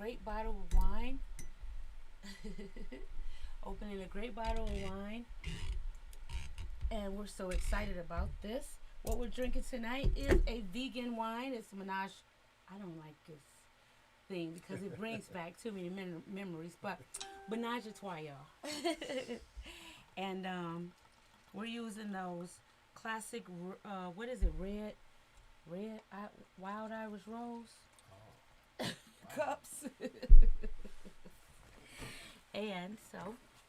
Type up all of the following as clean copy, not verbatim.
great bottle of wine. Opening a great bottle of wine, and we're so excited about this. What we're drinking tonight is a vegan wine. It's Menage. I don't like this thing because it brings back too many memories, but Menage a Trois, y'all. And we're using those classic, what is it, wild Irish rose Oh, wow. cups. And so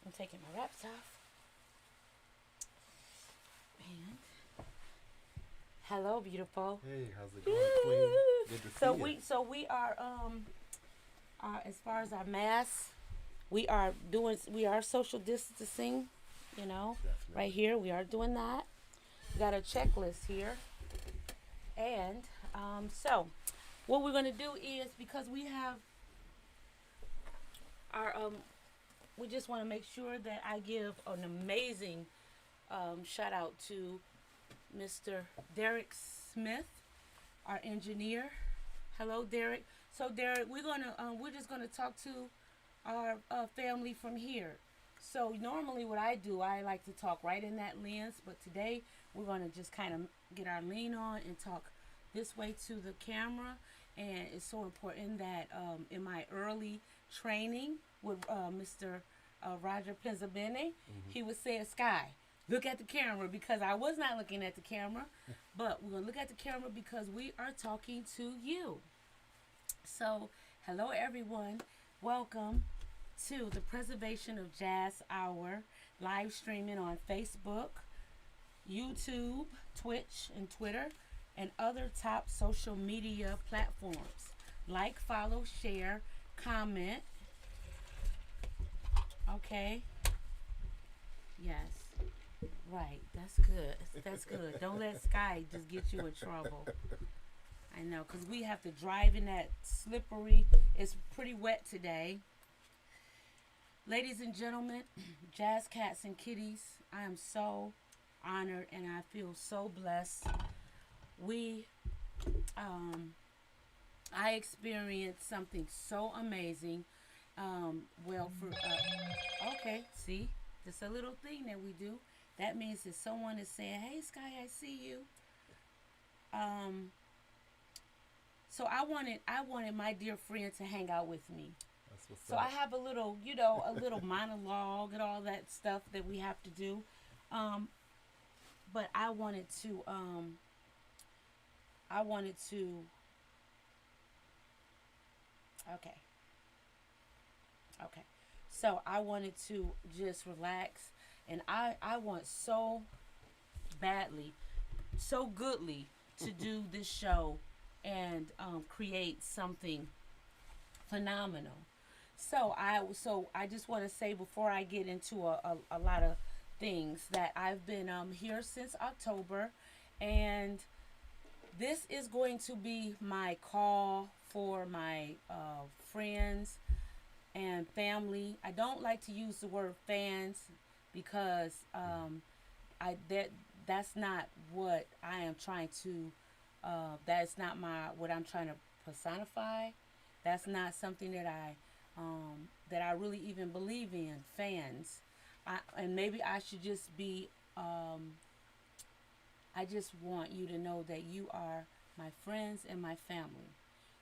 I'm taking my wraps off. And hello, beautiful. Hey, how's it going, Queen? Good to see So you. we are as far as our masks, we are social distancing, Definitely. right here. We are doing that. We got a checklist here. And so what we're gonna do is, because we have our we just want to make sure that I give an amazing shout out to Mr. Derek Smith, our engineer. Hello, Derek. So, Derek, we're just gonna talk to our family from here. So, normally, what I do, I like to talk right in that lens, but today we're gonna just kind of get our lean on and talk this way to the camera. And it's so important that in my early training with Mr. Roger Penzabene, he was saying, Sky, look at the camera, because I was not looking at the camera, but we're going to look at the camera because we are talking to you. So, hello everyone. Welcome to the Preservation of Jazz Hour live streaming on Facebook, YouTube, Twitch, and Twitter, and other top social media platforms. Like, follow, share, comment. Okay. Yes. Right. That's good. That's good. Don't let Sky just get you in trouble. I know, because we have to drive in that slippery. It's pretty wet today. Ladies and gentlemen, jazz cats and kitties, I am so honored and I feel so blessed. We, I experienced something so amazing. Okay, see, just a little thing that we do. That means that someone is saying, "Hey, Sky, I see you." Um, so I wanted my dear friend to hang out with me. That's what's So I up. have a little monologue and all that stuff that we have to do. Um, but I wanted to, okay, okay. So I wanted to just relax, and I want so badly, so goodly to do this show and create something phenomenal. So I just want to say before I get into a lot of things that I've been here since October, and this is going to be my call for my friends and family. I don't like to use the word fans because I that that's not what I am trying to. That's not my what I'm trying to personify. That's not something that I really even believe in. Fans, and maybe I should just be. I just want you to know that you are my friends and my family,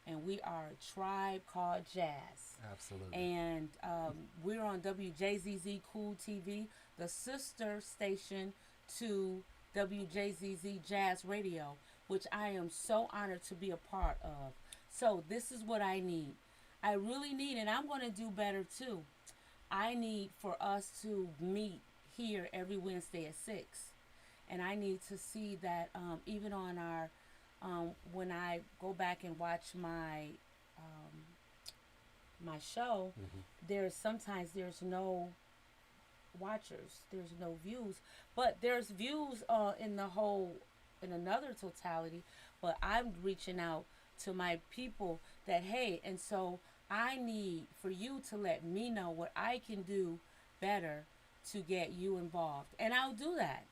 and we are a tribe called Jazz. Absolutely. And we're on WJZZ Cool TV, the sister station to WJZZ Jazz Radio, which I am so honored to be a part of. So this is what I need. I really need, and I'm going to do better too. I need for us to meet here every Wednesday at 6. And I need to see that even on our, when I go back and watch my show, Hmm. there's no watchers, there's no views, but there's views in the whole, in another totality. But I'm reaching out to my people that, hey, and so I need for you to let me know what I can do better to get you involved, and I'll do that.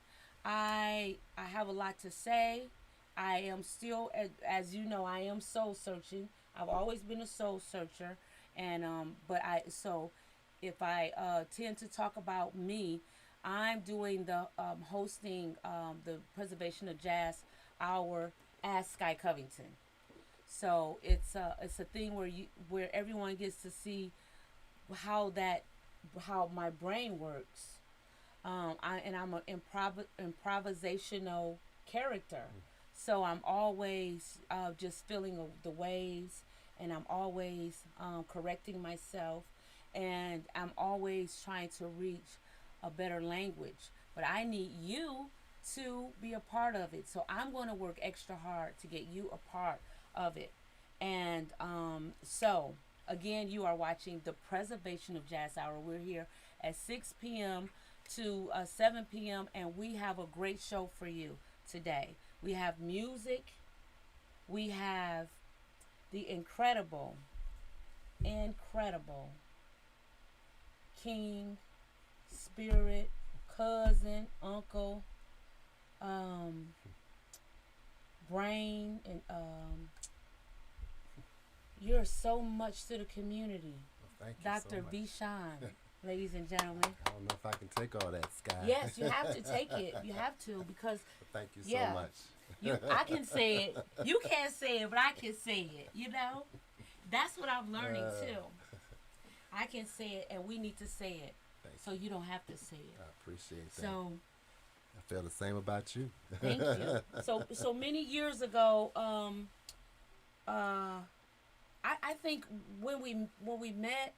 I have a lot to say. I am still, as you know, I am soul searching. I've always been a soul searcher, And but I so if I tend to talk about me, I'm doing the hosting the Preservation of Jazz Hour as Sky Covington. So it's a thing where you where everyone gets to see how that how my brain works. I'm an improvisational character, so I'm always just feeling the waves, and I'm always correcting myself, and I'm always trying to reach a better language. But I need you to be a part of it, so I'm going to work extra hard to get you a part of it. And so again, you are watching the Preservation of Jazz Hour. We're here at 6 p.m. to 7 p.m. and we have a great show for you today. We have music. We have the incredible King, Spirit, cousin, uncle, um, Brain, and you're so much to the community. Well, thank you Dr. so much. Vishan, ladies and gentlemen. I don't know if I can take all that, Sky. Yes, you have to take it. You have to because Thank you so yeah, much. I can say it. You can't say it, but I can say it. You know, that's what I'm learning too. I can say it, and we need to say it, so you don't have to say it. I appreciate that. So I feel the same about you. thank you. So many years ago, I think when we met,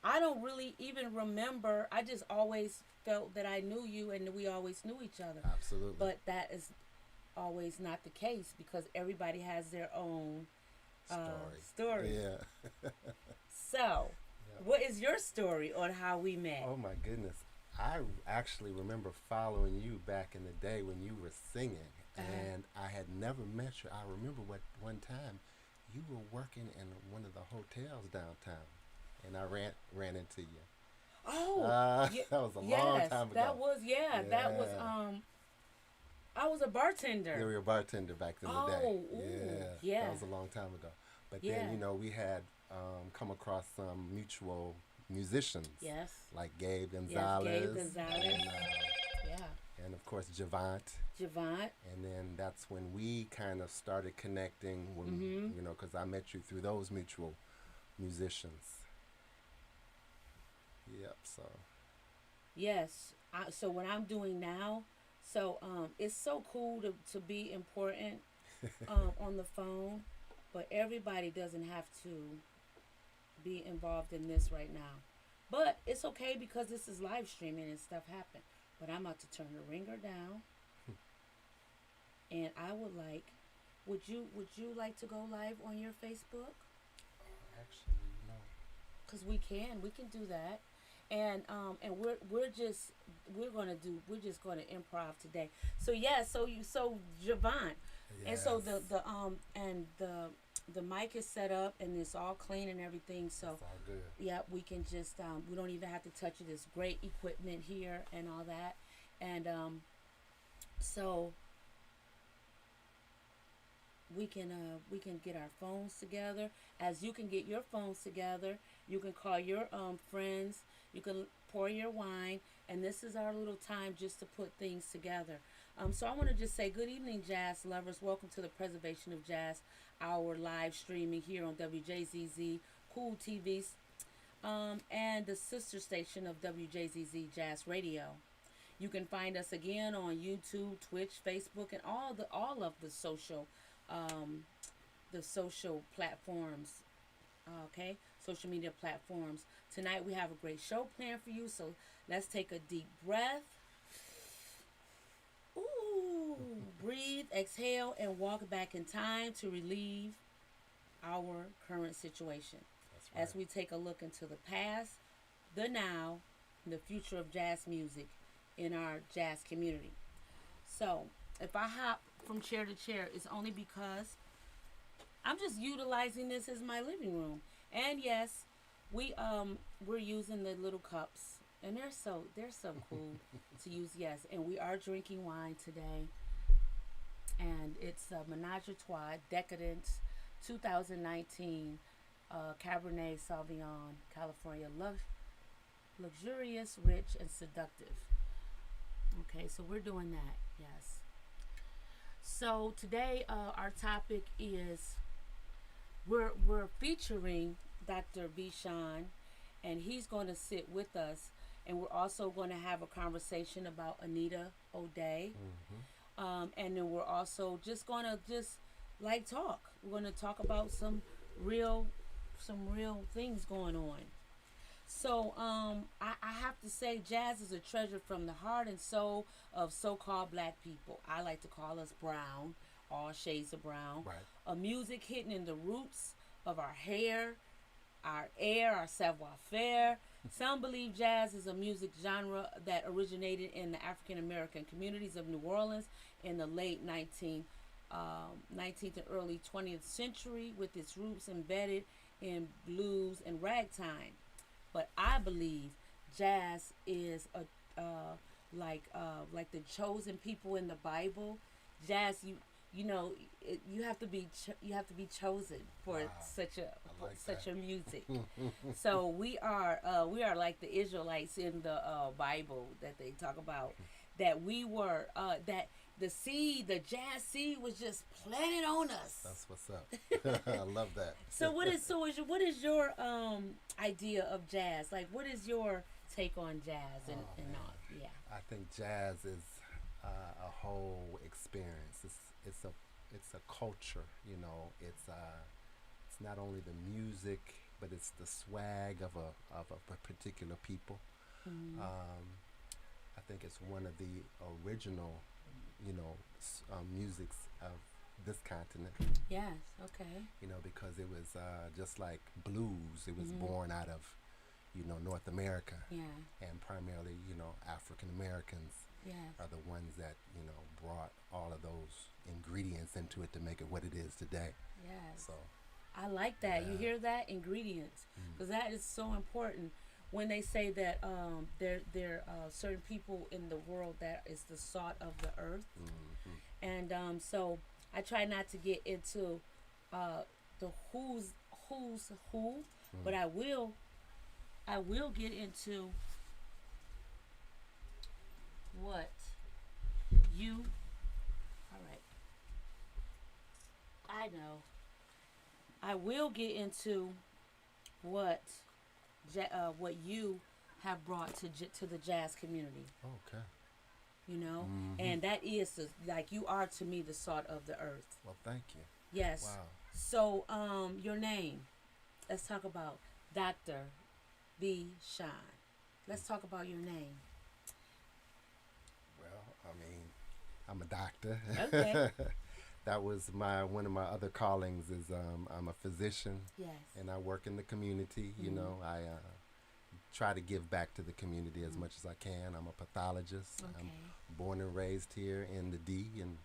I don't really even remember. I just always felt that I knew you and we always knew each other. Absolutely. But that is always not the case because everybody has their own story. Yeah. So, what is your story on how we met? Oh my goodness. I actually remember following you back in the day when you were singing, and I had never met you. I remember one time you were working in one of the hotels downtown, and I ran into you. Oh, that was a long time ago. That was that was I was a bartender. You were a bartender back in the day. Ooh, yeah. That was a long time ago. But Yeah. then, we had come across some mutual musicians. Yes. Like Gabe Gonzalez. Yes, Gabe Gonzalez. And, Yeah. and of course, Javant. Javant. And then that's when we kind of started connecting, when, because I met you through those mutual musicians. Yep, so. Yes. So what I'm doing now, it's so cool to be important on the phone, but everybody doesn't have to be involved in this right now. But it's okay because this is live streaming and stuff happen. But I'm about to turn the ringer down. And I would you like to go live on your Facebook? Actually, no. Cause we can do that, and we're just gonna improv today. So yeah, so Javant, and so the mic is set up and it's all clean and everything. So It's all good. yeah, we can just we don't even have to touch it. It's great equipment here and all that, and so we can get our phones together. As you can get your phones together, you can call your friends, you can pour your wine, and this is our little time just to put things together. So I want to just say good evening, jazz lovers. Welcome to the Preservation of Jazz Hour live streaming here on Wjzz Cool TV, and the sister station of WJZZ Jazz Radio. You can find us again on YouTube, Twitch, Facebook, and all of the social platforms. Okay, social media platforms. Tonight we have a great show planned for you. So let's take a deep breath. Ooh, breathe, exhale, and walk back in time to relieve our current situation. That's right. As we take a look into the past, the now, and the future of jazz music in our jazz community. So if I hop from chair to chair, it's only because I'm just utilizing this as my living room. And yes, we're using the little cups, and they're so cool to use. Yes, and we are drinking wine today, and it's Menage a Trois Decadence 2019 Cabernet Sauvignon, California, luxurious, rich, and seductive. Okay, so we're doing that. Yes. So today, our topic is we're featuring Dr. Bishan, and he's going to sit with us, and we're also going to have a conversation about Anita O'Day, and then we're also just going to just like talk. We're going to talk about real some real things going on. So I have to say, jazz is a treasure from the heart and soul of so-called black people. I like to call us brown, all shades of brown. Right. A music hidden in the roots of our hair, our air, our savoir-faire. Some believe jazz is a music genre that originated in the African American communities of New Orleans in the late 19th and early 20th century, with its roots embedded in blues and ragtime. But I believe jazz is like the chosen people in the Bible. Jazz, you have to be chosen for Wow. such a I like such that. a music. So we are like the Israelites in the Bible that they talk about, that we were that the jazz seed was just planted on us. That's what's up. I love that. So what is your idea of jazz? Like, what is your take on jazz and man. all? Yeah. I think jazz is a whole experience. It's a culture. It's not only the music, but it's the swag of a particular people. Mm-hmm. I think it's one of the original, musics of this continent. Yes. Okay. Because it was just like blues. It was Mhm. born out of, North America, Yeah. and primarily, African Americans Yes. are the ones that, brought all of those ingredients into it to make it what it is today. Yes. So, I like that. You Yeah. hear that? Ingredients, mm, because that is so important. When they say that there are certain people in the world that is the salt of the earth, mhm. and so I try not to get into the who's who, but I will get into what you. All right, I know. I will get into what what you have brought to the jazz community. Okay. Mhm. And that is like, you are to me the salt of the earth. Well, thank you. Yes. Wow. So your name. Let's talk about Dr. B. Shine. Let's talk about your name. Well, I'm a doctor. Okay. That was one of my other callings is I'm a physician, Yes. and I work in the community. Mhm. I try to give back to the community as Mhm. much as I can. I'm a pathologist. Okay. I'm born and raised here in the D in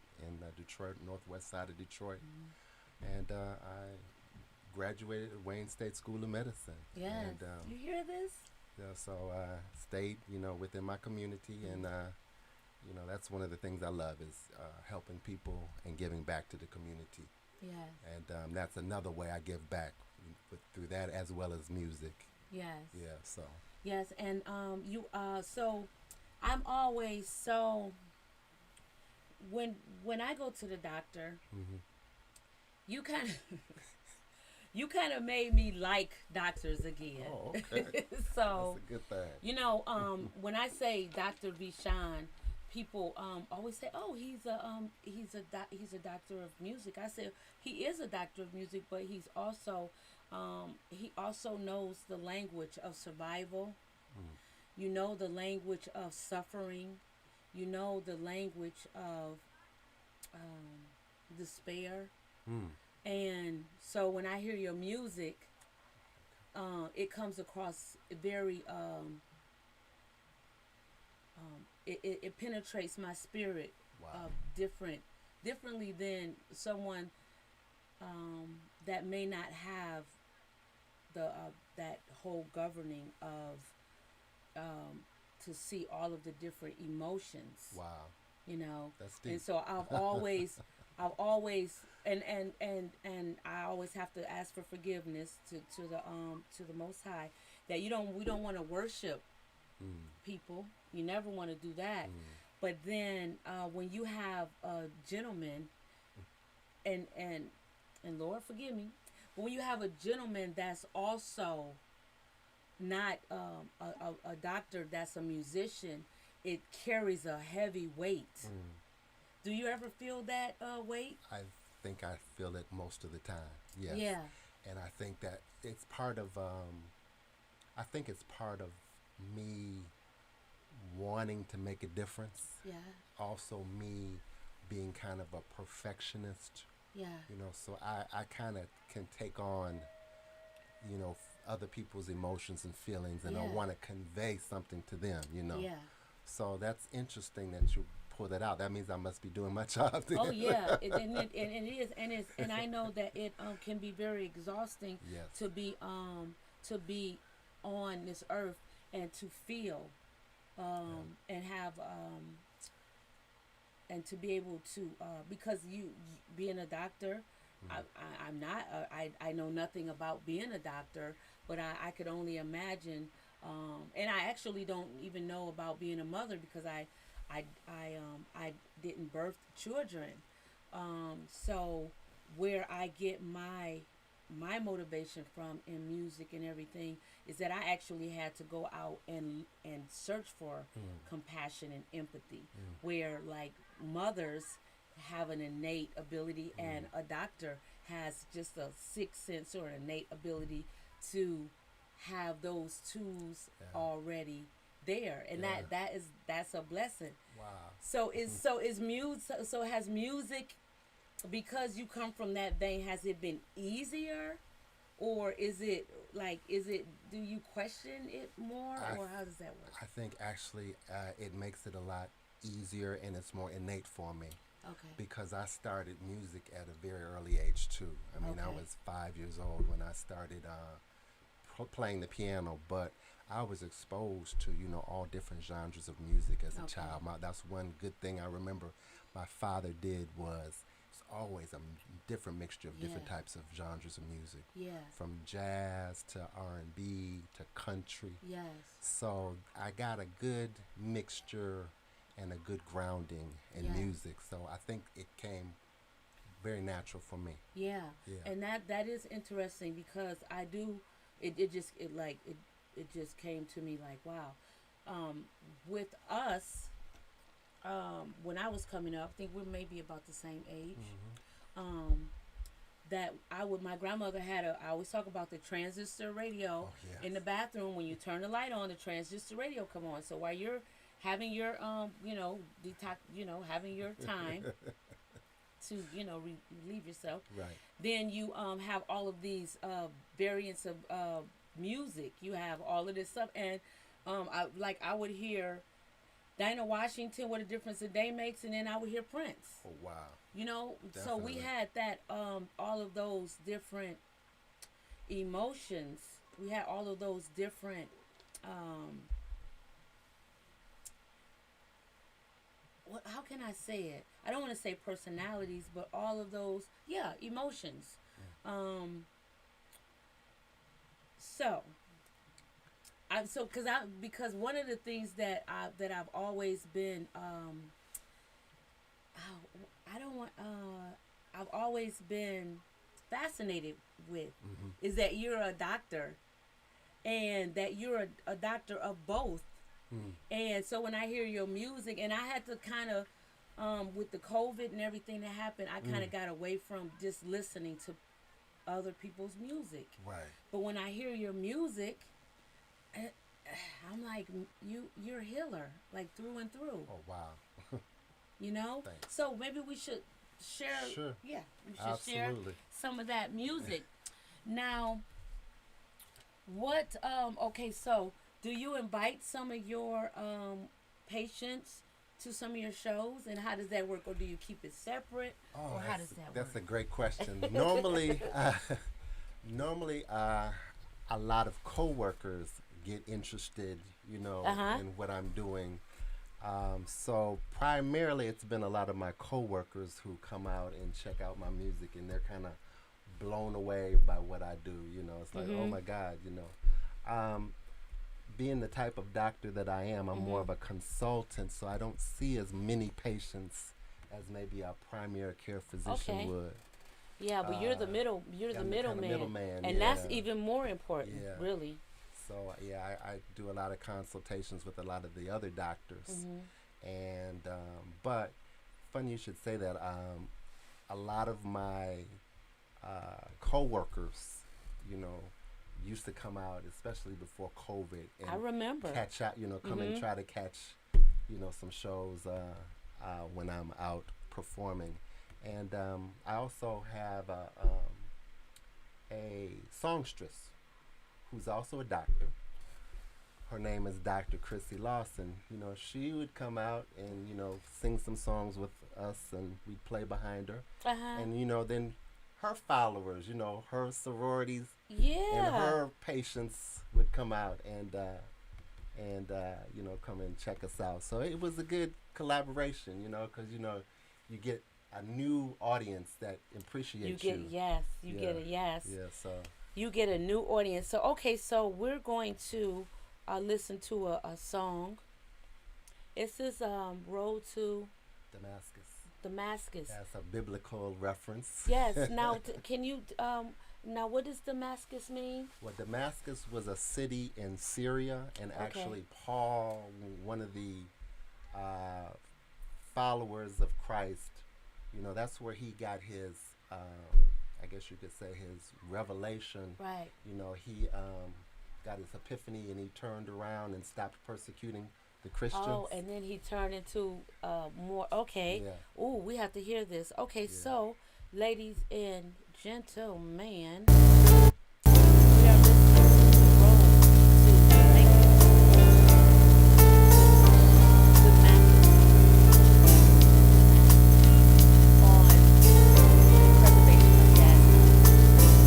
Detroit, northwest side of Detroit, Mhm. and I graduated at Wayne State School of Medicine. Yes. And You hear this? so I stayed, within my community, and that's one of the things I love is helping people and giving back to the community. Yes. And that's another way I give back through that, as well as music. Yes. Yeah, so. Yes, and you so I'm always so when I go to the doctor, Hmm. you kind of you kind of made me like doctors again. Oh, okay. So, That's a good thing. when I say Dr. Vishan, people always say, "Oh, he's a doctor of music." I say he is a doctor of music, but he also knows the language of survival. Mm. You know the language of suffering. You know the language of despair. Mm. And so when I hear your music, it comes across very it penetrates my spirit Wow. differently than someone that may not have the that whole governing of to see all of the different emotions. Wow. You know, That's and deep. so I've always I've always and I always have to ask for forgiveness to the Most High that we don't want to worship Mm. people. You never want to do that. Mm. But then when you have a gentleman and and and Lord forgive me, but when you have a gentleman that's also not a doctor, that's a musician, it carries a heavy weight. Mm. Do you ever feel that weight? I think I feel it most of the time. Yes. Yeah, And I think that it's part of. I think it's part of me wanting to make a difference. yeah, Also, me being kind of a perfectionist. yeah, So I kind of can take on, other people's emotions and feelings, and I yeah, want to convey something to them. yeah. So that's interesting that you pull that out. That means I must be doing my job then. Oh yeah, and it is, and I know that it can be very exhausting Yes. to be on this earth and to feel and have and to be able to because you being a doctor, I'm not I know nothing about being a doctor, but I could only imagine, and I actually don't even know about being a mother because I didn't birth children. So where I get my motivation from in music and everything is that I actually had to go out and search for compassion and empathy, where like mothers have an innate ability and a doctor has just a sixth sense or an innate ability to have those tools Yeah. already there, and Yeah. that's a blessing. Wow. So is music, so has music, because you come from that vein, has it been easier, or is it do you question it more, I or how does that work? I think actually it makes it a lot easier and it's more innate for me Okay. because I started music at a very early age too. I mean, I Okay. was 5 years old when I started playing the piano, but I was exposed to all different genres of music as a Okay. child. That's one good thing I remember my father did was it's always a different mixture of different Yeah. types of genres of music, Yeah. from jazz to R&B to country. Yes. So I got a good mixture and a good grounding in Yeah. music. So I think it came very natural for me. Yeah. Yeah. And that is interesting because I do it just it just came to me like, wow. With us, when I was coming up, I think we're maybe about the same age. Hmm. Um, that my grandmother had I always talk about the transistor radio Oh yes. in the bathroom. When you turn the light on, the transistor radio come on. So while you're having your detox, having your time to relieve yourself, Right. then you have all of these variants of music. You have all of this stuff, and I would hear Dinah Washington, "What a Difference a Day Makes," and then I would hear Prince. Oh wow. So we Definitely. had that all of those different emotions. We had all of those different how can I say it? I don't want to say personalities, but all of those, yeah, emotions. Um, so because one of the things that I've always been I don't want I've always been fascinated with Hmm. is that you're a doctor, and that you're a doctor of both. Mm. And so when I hear your music, and I had to kind of, with the COVID and everything that happened, I kind of got away from just listening to other people's music. Right. But when I hear your music, eh, I'm like, you're a healer, like through and through, Oh wow. Thanks. So maybe we should share. Sure. Yeah, we should share Absolutely. some of that music. Now, what? Okay, so do you invite some of your patients to some of your shows, and how does that work, or do you keep it separate, Oh, or how does that that's a work? great question. Normally, a lot of coworkers get interested, Uh huh. in what I'm doing. So primarily, it's been a lot of my coworkers who come out and check out my music, and they're kind of blown away by what I do. You know, it's like, oh Mhm. my God, you know. Being the type of doctor that I am, I'm more Mhm. of a consultant, so I don't see as many patients as maybe a primary care physician Okay. would. Yeah, but you're the Uh, middle. You're the I'm the kind of middleman, middleman, and that's yeah, even more important, yeah. really. So yeah, I do a lot of consultations with a lot of the other doctors, Mhm. and but funny you should say that. A lot of my coworkers, you know, used to come out, especially before COVID, I and remember. catch out, you know, come and Mhm. try to catch, you know, some shows when I'm out performing. And I also have a songstress who's also a doctor. Her name is Dr. Chrissy Lawson. You know, she would come out and, you know, sing some songs with us, and we'd play behind her. Uh huh. And, you know, then her followers, you know, her sororities and Yeah. her patients would come out and you know, come and check us out. So it was a good collaboration, you know, because, you know, you get a new audience that You appreciates get you. yes. You Yeah, get a yes. yeah. So You get a new audience. So okay, so we're going to listen to a song. It's this Road to Damascus. Damascus. That's a biblical reference. Yes. Now, can you now what does Damascus mean? Well, Damascus was a city in Syria, and Okay. actually, Paul, one of the uh, followers of Christ, you know, that's where he got his, I guess you could say, his revelation. Right. You know, he got his epiphany and he turned around and stopped persecuting the Christians. Oh, and then he turned into more. Okay. Yeah, Ooh, we have to hear this. Okay, yeah. so ladies and gentlemen, we are listening to Road to Damascus on the preservation of jazz.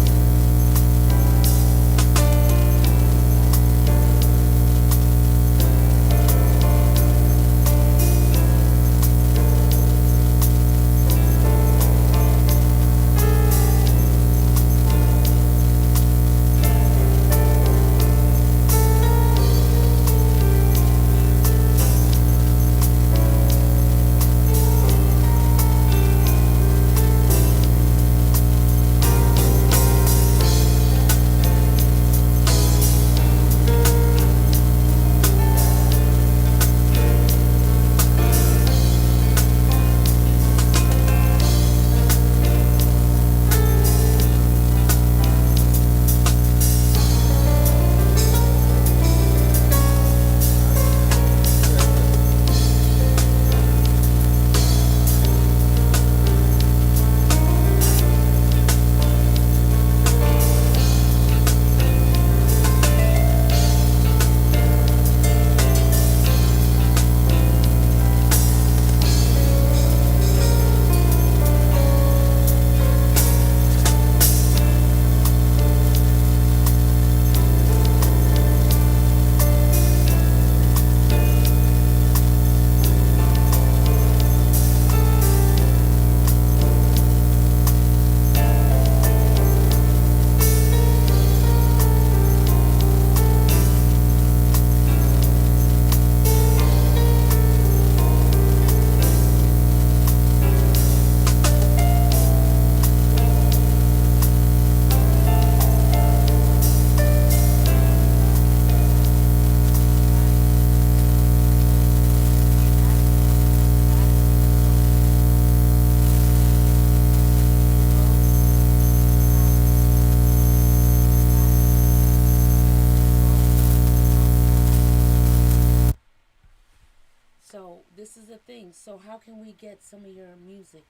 So this is the thing. So how can we get some of your music?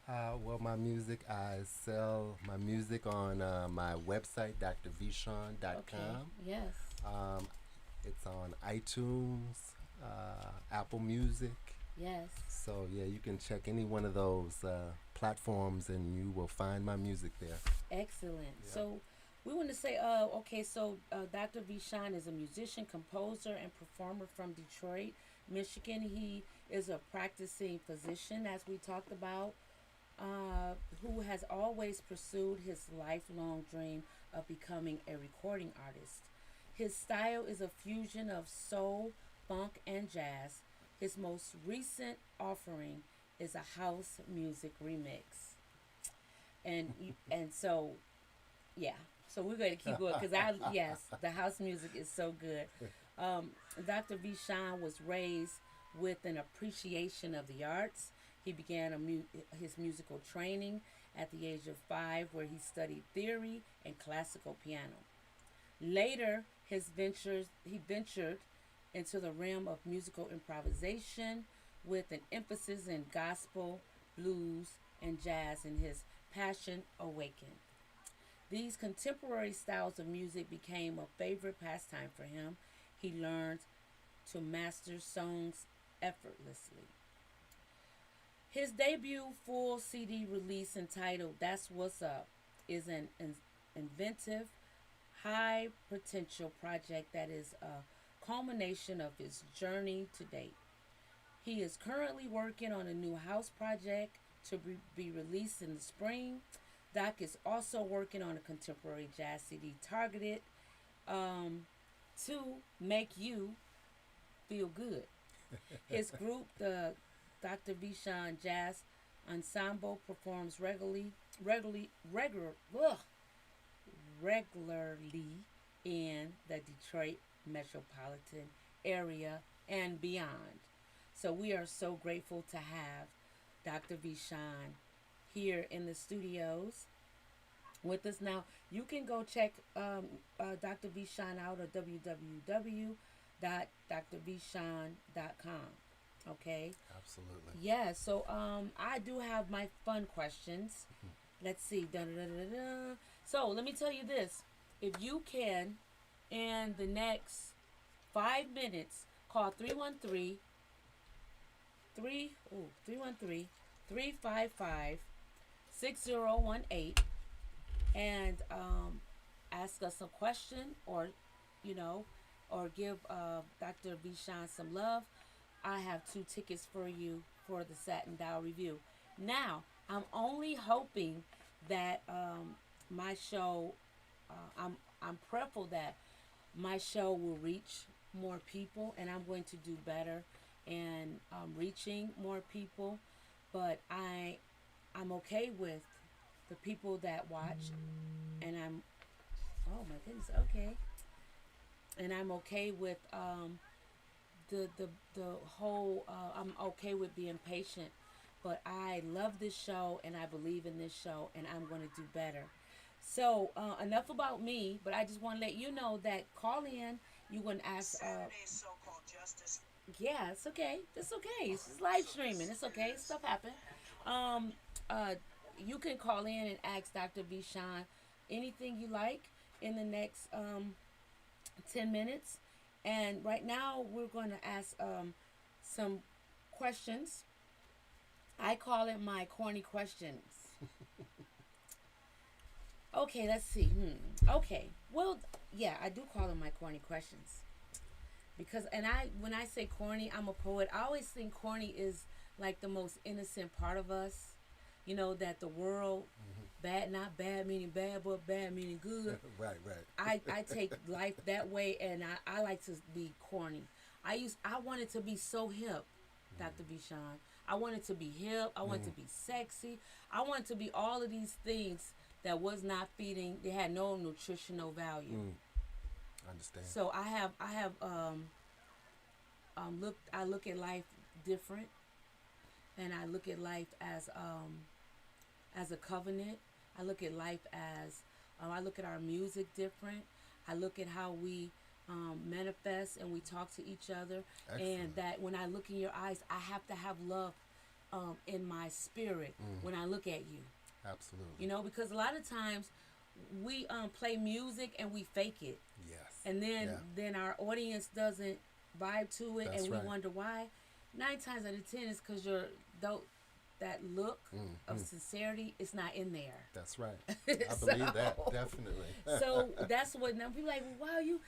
Well, my music, I sell my music on my website, Okay. drvshawn.com. Yes. Um, it's on iTunes, Apple Music. Yes. So, yeah, you can check any one of those platforms and you will find my music there. Excellent. Yeah. So we want to say, okay, so Dr. Vshon is a musician, composer, and performer from Detroit, Michigan. He is a practicing physician, as we talked about, who has always pursued his lifelong dream of becoming a recording artist. His style is a fusion of soul, funk, and jazz. His most recent offering is a house music remix, and so yeah. So we're going to keep going because yes, the house music is so good. Um, Dr. Vishon was raised with an appreciation of the arts. He began his musical training at the age of 5, where he studied theory and classical piano. Later, he ventured into the realm of musical improvisation with an emphasis in gospel, blues, and jazz, and his passion awakened. These contemporary styles of music became a favorite pastime for him. He learned to master songs effortlessly. His debut full CD release entitled That's What's Up is an inventive, high potential project that is a culmination of his journey to date. He is currently working on a new house project to be released in the spring. Doc is also working on a contemporary jazz CD targeted um, to make you feel good. His group, the Dr. Vishon Jazz Ensemble, performs ugh, regularly in the Detroit metropolitan area and beyond. So we are so grateful to have Dr. Vishon here in the studios with us. Now, you can go check Dr. Vishon out at www.drvishon.com. Okay? Absolutely. Yeah, so I do have my fun questions. Let's see. Da, da, da, da, da. So let me tell you this. If you can, in the next 5 minutes, call 313 313 355 6018 and ask us a question, or you know or give Dr. Vishon some love. I have 2 tickets for you for the Satin Dial review. Now, I'm only hoping that my show, I'm prayerful that my show will reach more people, and I'm going to do better and reaching more people. But I'm okay with the people that watch, and oh my goodness, okay, and I'm okay with the whole. I'm okay with being patient, but I love this show and I believe in this show, and I'm going to do better. So enough about me, but I just want to let you know that call in. You can ask. Yeah, it's okay. It's okay. It's just live streaming. It's okay. Stuff happen. Um, uh, you can call in and ask Dr. Vishon anything you like in the next 10 minutes. And right now, we're going to ask some questions. I call it my corny questions. Okay, let's see. Okay. Well, yeah, I do call them my corny questions. Because, and when I say corny, I'm a poet. I always think corny is like the most innocent part of us. You know, that the world, bad, not bad meaning bad, but bad meaning good. Right. I take life that way, and I like to be corny. I wanted to be so hip, Dr. Vishon. I wanted to be hip. I wanted to be sexy. I wanted to be all of these things that was not feeding. They had no nutritional value. I understand. So I look at life different, and I look at life as a covenant. I look at life as I look at our music different. I look at how we manifest and we talk to each other. Excellent. And that when I look in your eyes, I have to have love in my spirit when I look at you. Absolutely. You know, because a lot of times we play music and we fake it. Yes. And then our audience doesn't vibe to it. That's and we right. wonder why. 9 times out of 10 is because that look of sincerity is not in there. That's right. I believe that, definitely. So that's what now people like, wow, you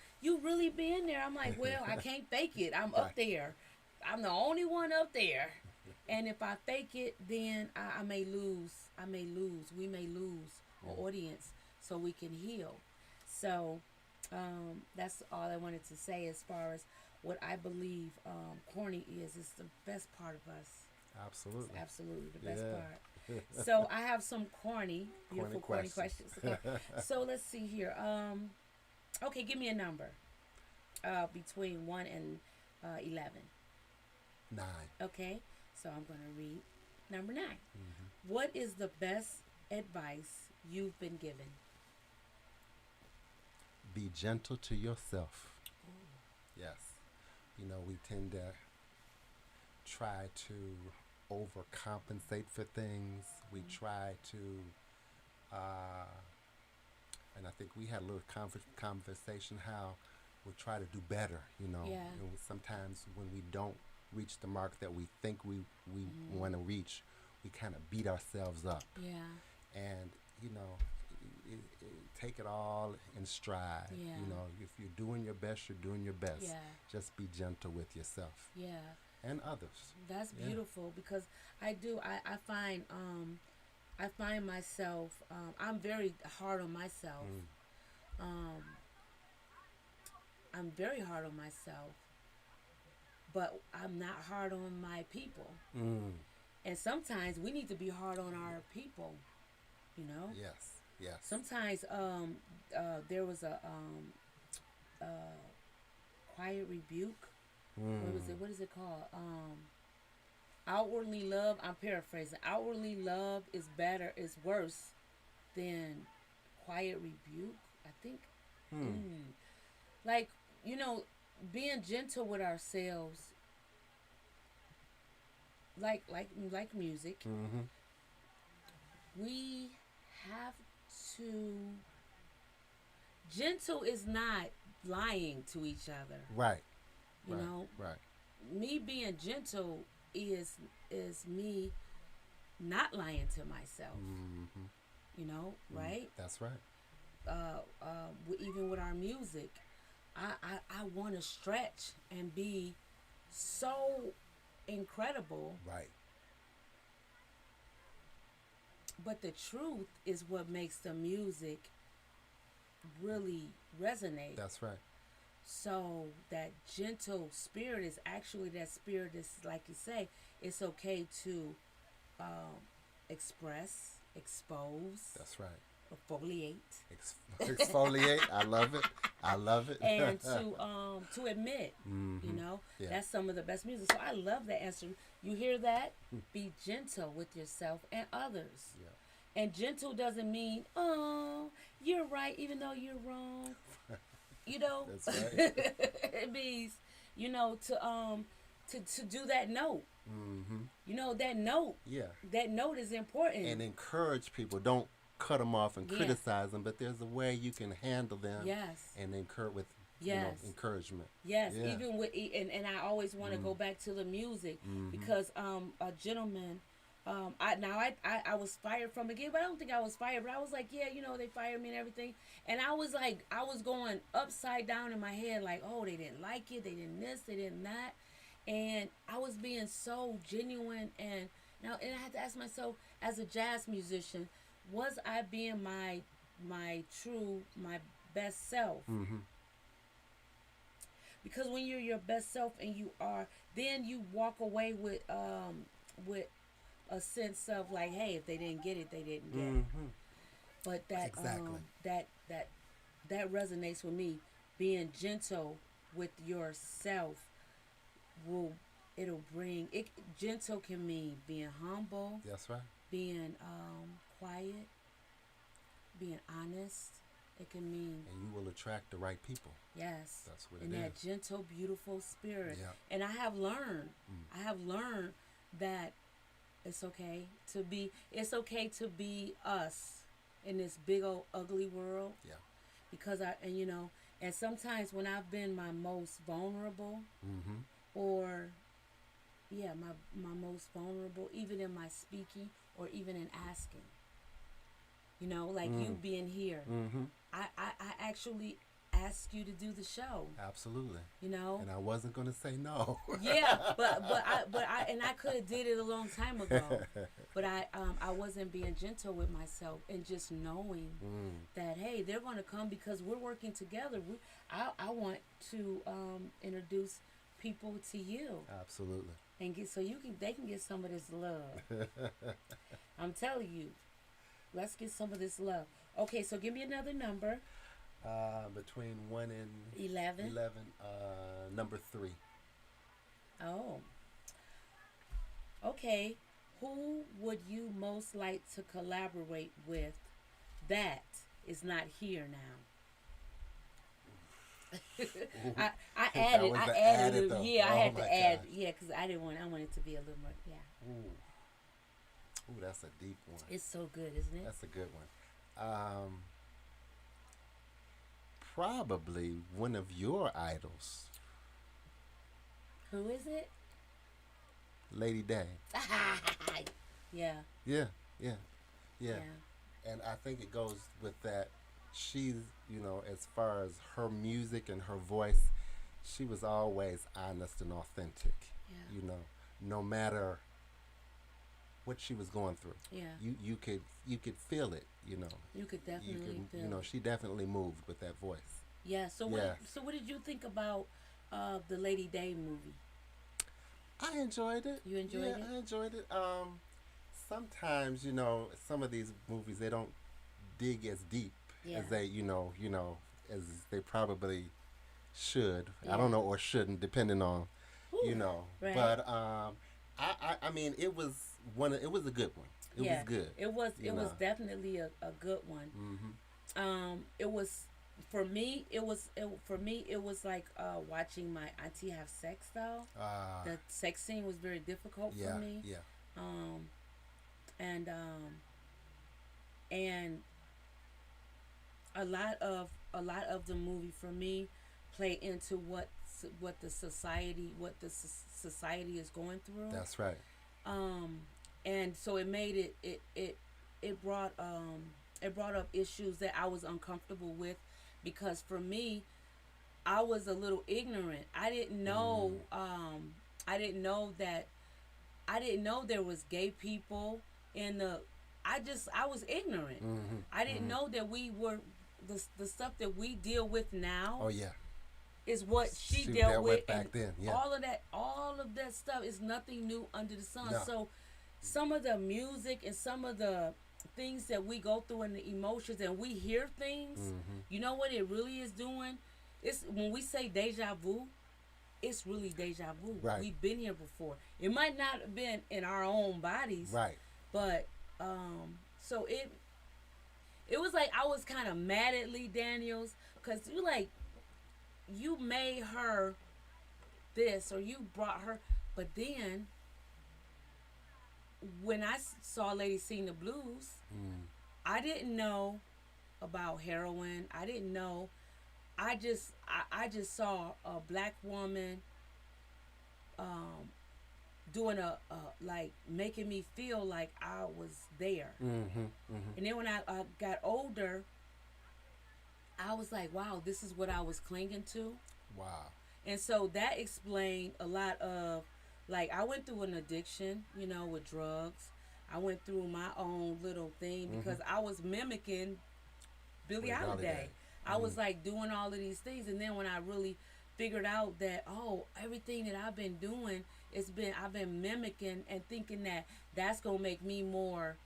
really be in there. I'm like, well, I can't fake it. I'm up there. I'm the only one up there, and if I fake it, then I may lose. We may lose an audience, so we can heal. So that's all I wanted to say as far as what I believe corny is. It's the best part of us. Absolutely. It's absolutely the best Yeah. part. So I have some corny, beautiful corny questions. questions. Okay. So let's see here. Okay, give me a number. Between 1 and 11. 9. Okay, so I'm going to read number 9. What is the best advice you've been given? Be gentle to yourself. Yes. You know, we tend to try to overcompensate for things. We try to, and I think we had a little conversation how we try to do better, you know. Yeah. And sometimes when we don't reach the mark that we think we want to reach, we kind of beat ourselves up. Yeah. And, you know, take it all in stride. Yeah. You know, if you're doing your best, you're doing your best. Yeah. Just be gentle with yourself. Yeah. And others. That's Yeah. beautiful because I find myself I'm very hard on myself. I'm very hard on myself, but I'm not hard on my people. And sometimes we need to be hard on our people, you know. Yes. Yes. Sometimes there was a quiet rebuke. What is it called? Outwardly love. I'm paraphrasing. Outwardly love is worse than quiet rebuke. I think. Like, you know, being gentle with ourselves. Like music. We have to. Gentle is not lying to each other. Right. You know. Right. Me being gentle is me not lying to myself. You know, right? That's right. Even with our music, I want to stretch and be so incredible. Right. But the truth is what makes the music really resonate. That's right. So that gentle spirit is actually that spirit is, like you say, it's okay to express, expose. That's right. Exfoliate. Exfoliate. I love it. I love it. And to admit, you know, Yeah. that's some of the best music. So I love that answer. You hear that? Be gentle with yourself and others. Yeah. And gentle doesn't mean, oh, you're right, even though you're wrong. You know, That's right. it means, you know, to do that note. You know, that note. Yeah. That note is important. And encourage people. Don't cut them off and Yeah. criticize them, but there's a way you can handle them. Yes. And encourage with Yes. encouragement. Yes, Yeah. even with and I always want to go back to the music because a gentleman, I was fired from a gig, but I don't think I was fired, but I was like, yeah, you know, they fired me and everything, and I was like, I was going upside down in my head, like, oh, they didn't like it, they didn't this, they didn't that, and I was being so genuine, and I had to ask myself, as a jazz musician, was I being my best self? Because when you're your best self and you are, then you walk away with a sense of like, hey, if they didn't get it, they didn't get it. But that Exactly. That resonates with me. Being gentle with yourself it'll bring it. Gentle can mean being humble, That's right. being quiet, being honest. It can mean And you will attract the right people. yes. That's what and it that is. gentle, beautiful spirit. Yeah. And I have learned that it's okay to be us in this big old ugly world. Yeah. Because and sometimes when I've been my most vulnerable or my most vulnerable, even in my speaking or even in asking. You know, like you being here. I actually asked you to do the show. Absolutely. You know. And I wasn't going to say no. Yeah, I could have did it a long time ago, but I wasn't being gentle with myself and just knowing that, hey, they're going to come because we're working together. I want to introduce people to you. Absolutely. And they can get some of this love. I'm telling you, let's get some of this love. Okay, so give me another number. Between 1 and 11. Number 3. Oh. Okay. Who would you most like to collaborate with that is not here now? I added. Yeah, I had to add. Gosh. Yeah, because I wanted it to be a little more. Yeah. Ooh, that's a deep one. It's so good, isn't it? That's a good one. Probably one of your idols. Who is it? Lady Day. Yeah. Yeah. And I think it goes with that. She's, as far as her music and her voice, she was always honest and authentic. Yeah. No matter what she was going through. Yeah. You could feel it, You could definitely feel it. She definitely moved with that voice. Yeah. So what did you think about the Lady Day movie? I enjoyed it. You enjoyed it? Yeah, I enjoyed it. Sometimes, some of these movies, they don't dig as deep as they, as they probably should. Yeah. I don't know, or shouldn't, depending on, Right. But I mean, it was a good one. It was good. It was definitely a good one. Mm-hmm. It was for me. It was like watching my auntie have sex though. The sex scene was very difficult for me. Yeah. And a lot of the movie for me play into what the society is going through. That's right. And so it made it brought up issues that I was uncomfortable with, because for me, I was a little ignorant. I didn't know there was gay people in the. I was ignorant. Mm-hmm. I didn't know that we were the stuff that we deal with now. Oh yeah. Is what she dealt with back then. Yeah. All of that stuff is nothing new under the sun. No. So some of the music and some of the things that we go through and the emotions, and we hear things, you know what it really is doing? It's when we say deja vu, it's really deja vu. Right. We've been here before. It might not have been in our own bodies. Right. But so it was like I was kind of mad at Lee Daniels, because you made her this, or you brought her, but then when I saw Lady Sing the Blues, I didn't know about heroin. I didn't know. I just saw a black woman doing making me feel like I was there. And then when I got older, I was like, wow, this is what I was clinging to. Wow. And so that explained a lot of, I went through an addiction, with drugs. I went through my own little thing because I was mimicking Billie Holiday. I was doing all of these things. And then when I really figured out that, everything that I've been doing, I've been mimicking and thinking that that's going to make me more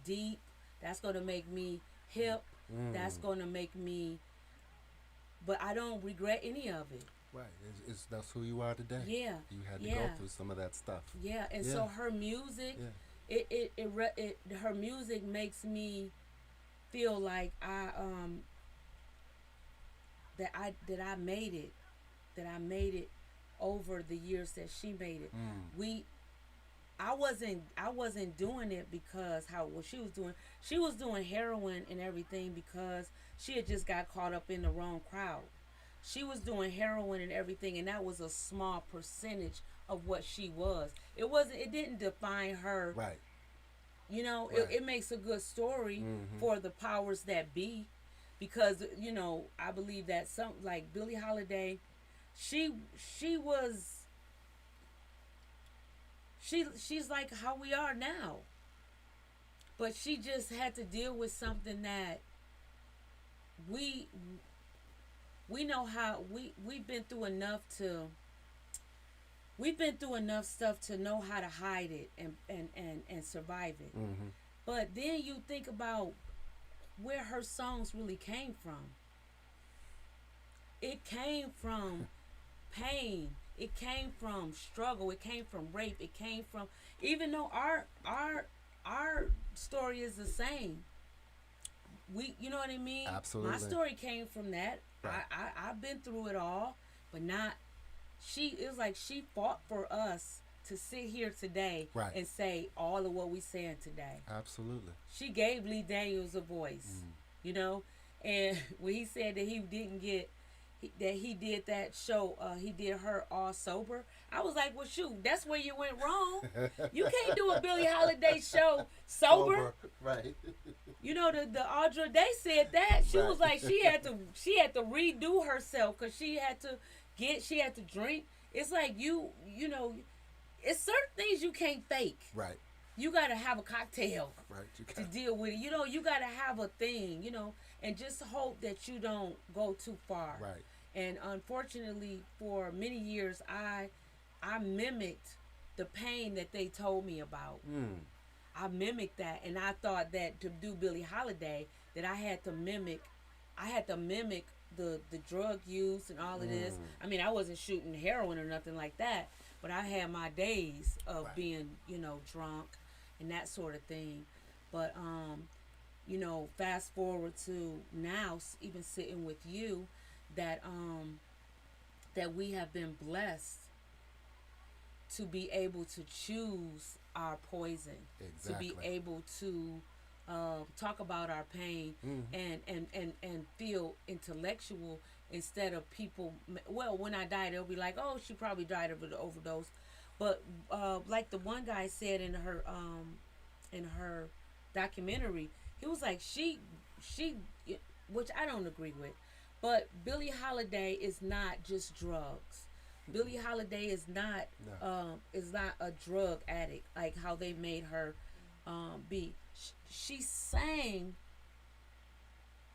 deep. That's going to make me hip. That's going to make me, but I don't regret any of it. Right. That's who you are today. Yeah. You had to go through some of that stuff. Yeah. And so her music, her music makes me feel like that I made it over the years that she made it. I wasn't doing it because what she was doing. She was doing heroin and everything because she had just got caught up in the wrong crowd. She was doing heroin and everything, and that was a small percentage of what she was. It didn't define her. Right. It makes a good story for the powers that be. because I believe that some like Billie Holiday, she she was she's like how we are now, but she just had to deal with something that we we know how we've been through enough stuff to know how to hide it and survive it. Mm-hmm. But then you think about where her songs really came from. It came from pain. It came from struggle. It came from rape. It came from, even though our story is the same. You know what I mean? Absolutely. My story came from that. Right. I've been through it all, but not she. It was like she fought for us to sit here today Right. and say all of what we saying today. Absolutely. She gave Lee Daniels a voice, you know, and when he said that he didn't get that he did that show, he did her all sober. I was like, well, shoot, that's where you went wrong. You can't do a Billie Holiday show sober. Right. You know, the Audra, they said that she Right. was like she had to redo herself because she had to drink. It's like you know, it's certain things you can't fake. Right. You gotta have a cocktail Right. You to got deal with it. You know, you gotta have a thing. You know, and just hope that you don't go too far. right. And unfortunately, for many years, I mimicked the pain that they told me about. Mm. I mimicked that, and I thought that to do Billie Holiday, that I had to mimic the drug use and all of this. I mean, I wasn't shooting heroin or nothing like that, but I had my days of Right. being, drunk and that sort of thing. But fast forward to now, even sitting with you, that that we have been blessed to be able to choose our poison, Exactly. to be able to talk about our pain and feel intellectual instead of people. Well, when I die, they'll be like, "Oh, she probably died of an overdose," but like the one guy said in her documentary, he was like, she, which I don't agree with, but Billie Holiday is not just drugs. Billie Holiday is not a drug addict like how they made her be. She sang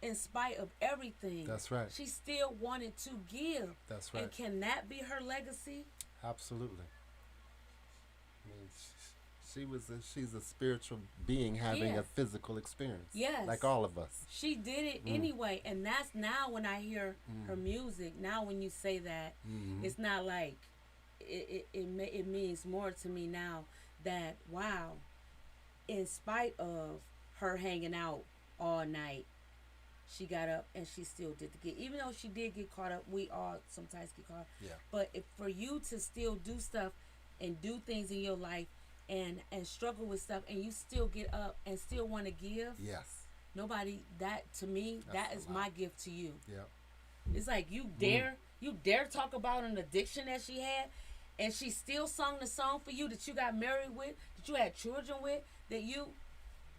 in spite of everything. That's right. She still wanted to give. That's right. And can that be her legacy? Absolutely. I mean, she's a spiritual being having Yeah. a physical experience. Yes. Like all of us. She did it anyway, and that's now when I hear her music. Now when you say that, it's not like it means more to me now that wow, in spite of her hanging out all night, she got up and she still did the gig. Even though she did get caught up, we all sometimes get caught up. Yeah. But for you to still do stuff and do things in your life and struggle with stuff, and you still get up and still want to give, Yes. nobody, that to me, That's that a is lot. my gift to you. Yep. It's like you dare talk about an addiction that she had, and she still sung the song for you that you got married with, that you had children with, that you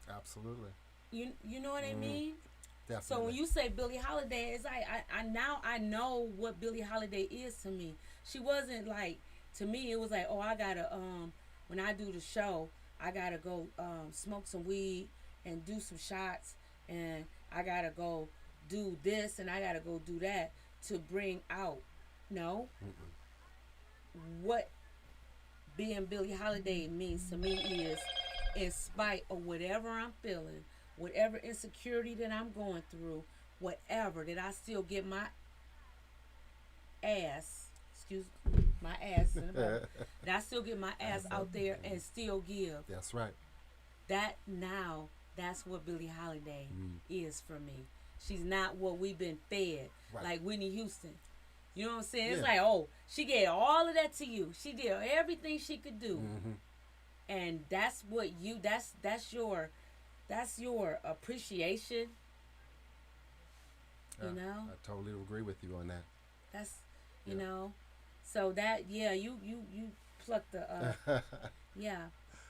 Absolutely. know what I mean? Definitely. So when you say Billie Holiday, it's like I know what Billie Holiday is to me. She wasn't like, to me it was like, oh, I gotta when I do the show, I gotta go smoke some weed and do some shots, and I gotta go do this and I gotta go do that to bring out. No. What being Billie Holiday means to me is, in spite of whatever I'm feeling, whatever insecurity that I'm going through, whatever, that I still get my ass, my ass in the back, that I still get my ass out there and still give. That's right. That's what Billie Holiday is for me. She's not what we've been fed, Right. like Whitney Houston. You know what I'm saying? It's Yeah. like, oh, she gave all of that to you. She did everything she could do. And that's what that's your appreciation. Yeah, You know? I totally agree with you on that. That's you Yeah. know. So that you plucked the yeah.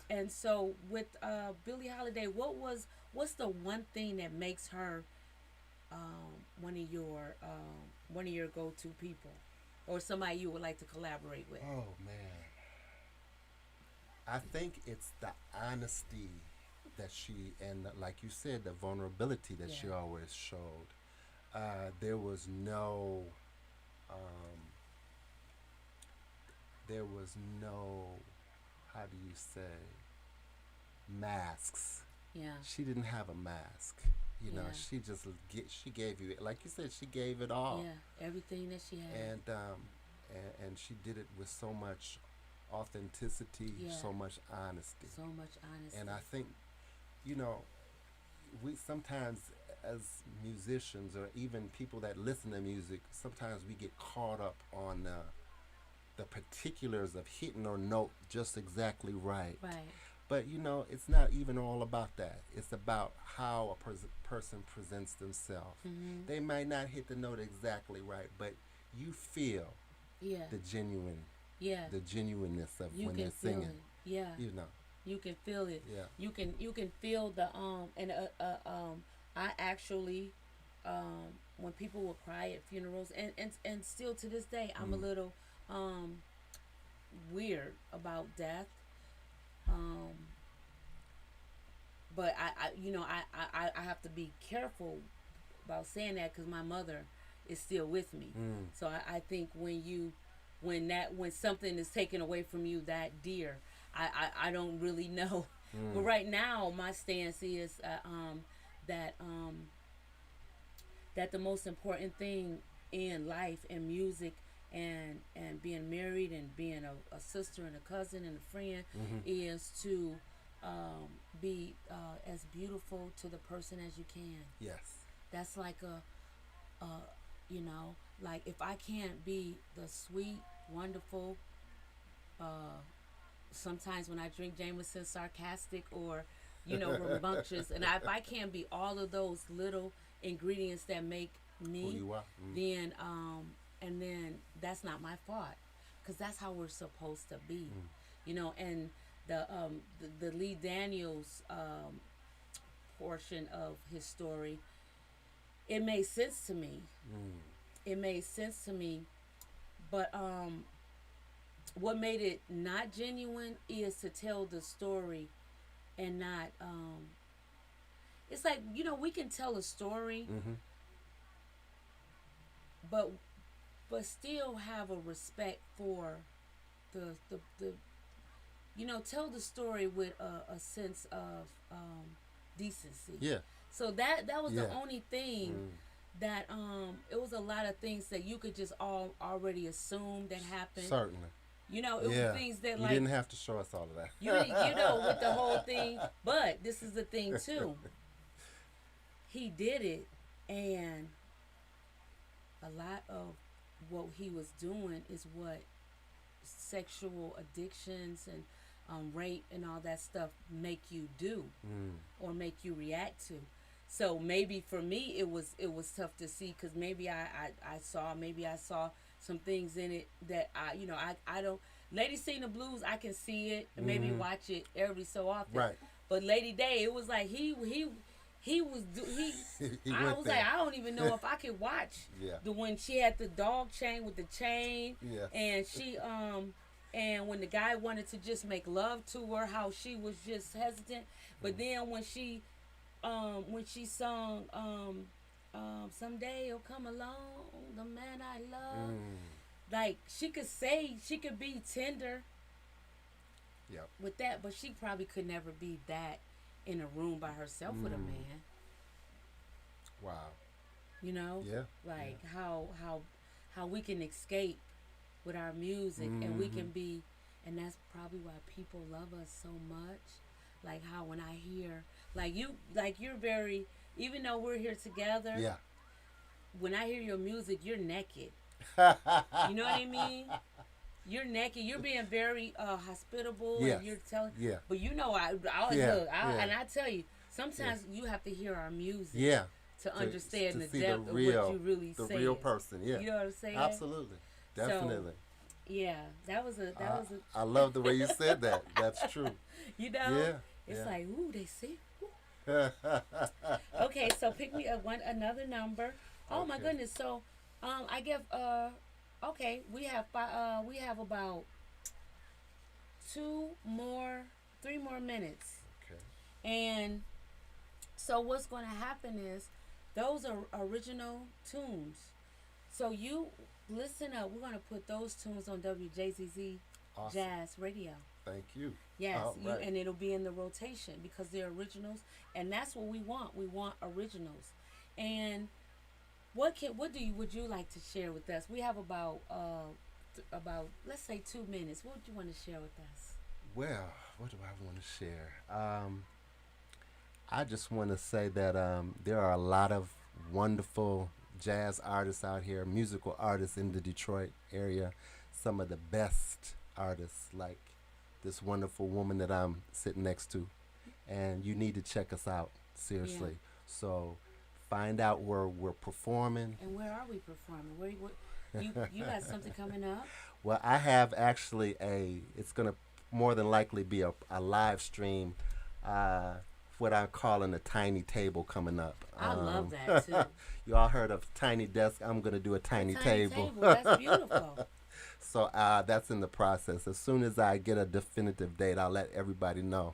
And so with Billie Holiday, what's the one thing that makes her one of your go-to people, or somebody you would like to collaborate with? Oh man, I think it's the honesty that she, and like you said, the vulnerability that she Yeah. always showed. There was no, um, there was no, how do you say, masks. Yeah. She didn't have a mask. You know, Yeah. she gave you, like you said, she gave it all. Yeah. Everything that she had. And she did it with so much authenticity, Yeah. so much honesty. So much honesty. And I think, you know, we sometimes, as musicians or even people that listen to music, sometimes we get caught up on the particulars of hitting a note just exactly right. Right. But you know, it's not even all about that. It's about how a person presents themselves. Mm-hmm. They might not hit the note exactly right, but you feel Yeah. the Yeah. genuineness of You when can they're feel singing. it. Yeah. You know, You can feel it. yeah. You can feel the I actually when people will cry at funerals, and still to this day I'm a little weird about death. Um but I have to be careful about saying that because my mother is still with me. So I think when something is taken away from you that dear, I don't really know. But right now my stance is that that the most important thing in life and music and being married and being a sister and a cousin and a friend is to be as beautiful to the person as you can. Yes. That's like a like if I can't be the sweet, wonderful, sometimes when I drink Jameson, sarcastic or rambunctious, and if I can't be all of those little ingredients that make Who me, you are. then and then that's not my fault, because that's how we're supposed to be, and the Lee Daniels portion of his story, it made sense to me. It made sense to me, but what made it not genuine is to tell the story and not it's like we can tell a story, but still have a respect for the tell the story with a sense of decency. Yeah. So that was the Yeah. only thing that it was a lot of things that you could just already assume that happened. Certainly. It was things that you like didn't have to show us all of that. with the whole thing. But this is the thing too. He did it, and a lot of what he was doing is what sexual addictions and rape and all that stuff make you do or make you react to. So maybe for me it was tough to see, because maybe I saw some things in it that I don't. Lady Sing the Blues, I can see it and maybe watch it every so often. Right. But Lady Day, it was like he was He I went was there. like, I don't even know if I could watch Yeah. the when she had the dog chain with the chain, Yeah. and she and when the guy wanted to just make love to her, how she was just hesitant. But then when she sung someday you'll come along, the man I love, like she could be tender Yep. with that, but she probably could never be that in a room by herself with a man. Wow. Yeah. Like how we can escape with our music, and we can be, and that's probably why people love us so much. Like how when I hear you're very, even though we're here together, Yeah. when I hear your music, you're naked. You know what I mean? You're naked. You're being very hospitable, Yes. and you're telling. Yeah. But Yeah, look, yeah. and I tell you, sometimes you have to hear our music Yeah. to understand the see depth of what you really the say. real person. Yeah. You know what I'm saying? Absolutely. Definitely. Yeah, that was a. I love the way you said that. That's true. You know, Yeah. it's yeah. like, ooh, they see. Ooh. Okay, so pick me up one another number. Oh my Okay. goodness. So, I give okay, we have about two more, 3 more minutes, Okay. and so what's going to happen is those are original tunes. So you listen up. We're going to put those tunes on WJZZ Awesome. Jazz Radio. Thank you. Yes, All you, right. and it'll be in the rotation because they're originals, and that's what we want. We want originals. And what do you would you like to share with us? We have about let's say 2 minutes. What would you want to share with us? Well, what do I want to share? I just want to say that there are a lot of wonderful jazz artists out here, musical artists in the Detroit area. Some of the best artists, like this wonderful woman that I'm sitting next to. And you need to check us out, Yeah. seriously. So find out where we're performing. And where are we performing? What you got something coming up? Well, I have actually it's going to more than likely be a live stream, uh, what I'm calling a tiny table coming up. I love that too. You all heard of tiny desk? I'm going to do a A tiny tiny table. table. That's beautiful. So that's in the process. As soon as I get a definitive date, I'll let everybody know.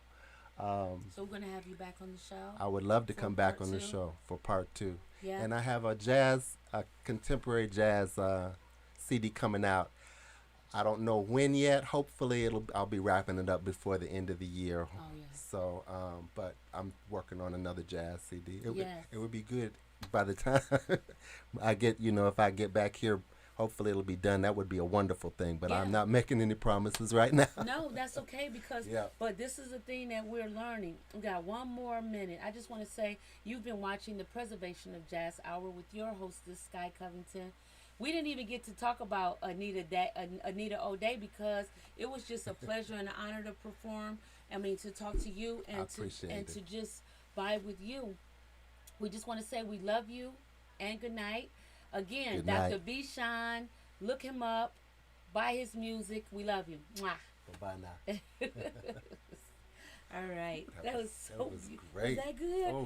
So we're gonna have you back on the show. I would love to For come back part on the two? show for part two. Yeah. And I have a contemporary jazz CD coming out. I don't know when yet. Hopefully, I'll be wrapping it up before the end of the year. Oh yes. So, but I'm working on another jazz CD. Yes. It would be good by the time if I get back here. Hopefully, it'll be done. That would be a wonderful thing. But Yeah. I'm not making any promises right now. No, that's okay because Yeah. but this is the thing that we're learning. We got 1 more minute. I just want to say you've been watching the Preservation of Jazz Hour with your hostess Sky Covington. We didn't even get to talk about Anita O'Day because it was just a pleasure and an honor to perform. I mean to talk to you I and to appreciate and it. to just vibe with you. We just want to say we love you and good night. Again, Good Dr. night. B. Shine, look him up, buy his music. We love you. Mwah. Bye now. All right. That was so That was beautiful. great. Was that good? Oh